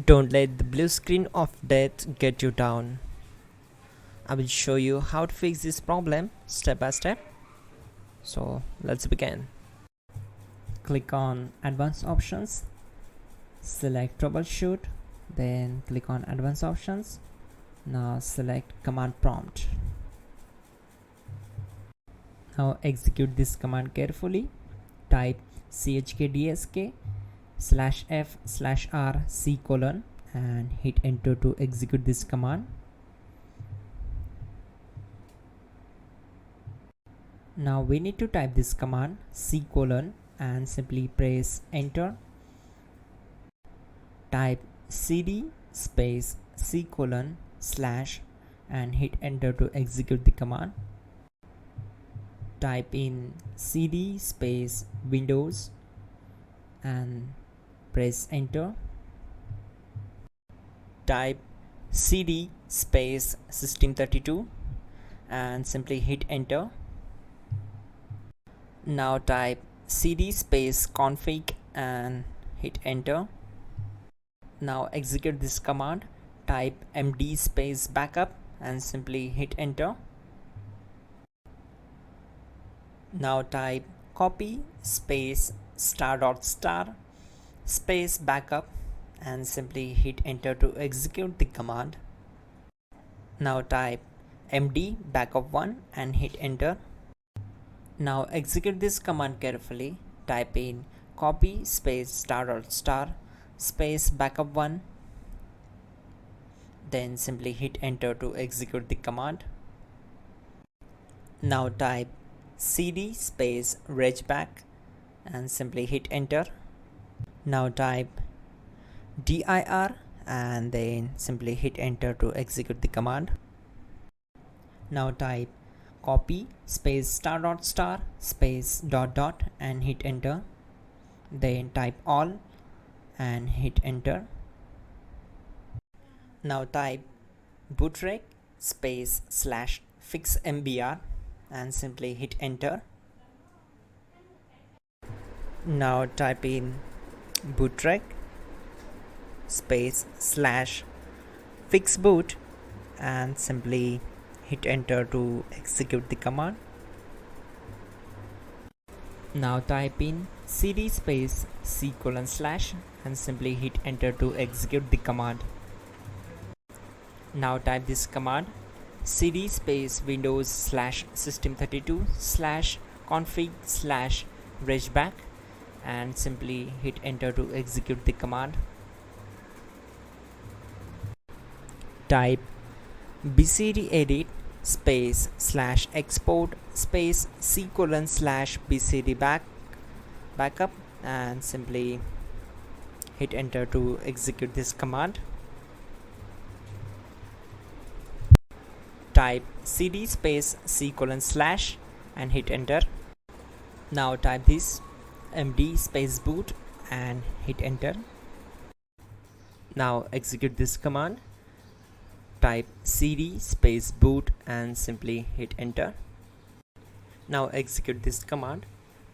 Don't let the blue screen of death get you down. I will show you how to fix this problem step by step. So let's begin. Click on Advanced Options, select Troubleshoot, then click on Advanced Options. Now select Command Prompt. Now execute this command carefully. Type chkdsk /f/r c : and hit enter to execute this command. Now we need to type this command c : and simply press enter. Type cd space c : / and hit enter to execute the command. Type in cd space windows and press enter. Type cd space system32 and simply hit enter. Now type cd space config and hit enter. Now execute this command. Type md space backup and simply hit enter. Now type copy space ** space backup and simply hit enter to execute the command. Now type md backup1 and hit enter. Now execute this command carefully. Type in copy space ** space backup1, then simply hit enter to execute the command. Now type cd space regback and simply hit enter. Now type dir and then simply hit enter to execute the command. Now type copy space ** space ... and hit enter. Then type all and hit enter. Now type bootrec space /fixmbr and simply hit enter. Now type in bootrec space /fixboot and simply hit enter to execute the command. Now type in cd space c : / and simply hit enter to execute the command. Now type this command cd space windows /system32 /config /regback and simply hit enter to execute the command. Type bcd edit space /export space c : /bcd backup and simply hit enter to execute this command. Type cd space c : / and hit enter. Now type this md space boot and hit enter. Now execute this command. Type cd space boot and simply hit enter. Now execute this command.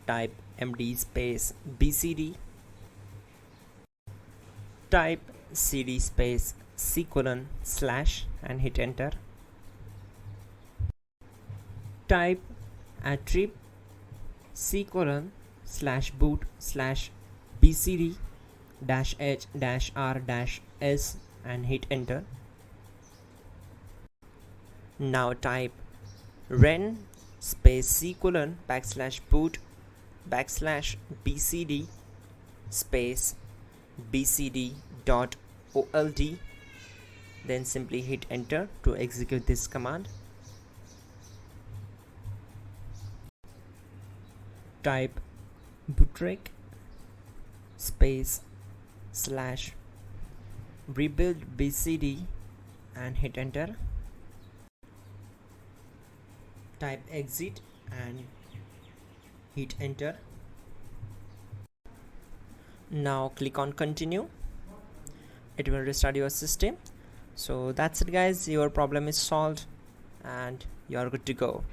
Type md space bcd. Type cd space c : / and hit enter. Type attrib c : /boot /bcd -h -r -s and hit enter. Now type ren space c : /boot /bcd space bcd.old, then simply hit enter to execute this command. Type bootrec space /rebuild bcd and hit enter. Type exit and hit enter. Now click on continue. It will restart your system. So that's it guys, your problem is solved and you are good to go.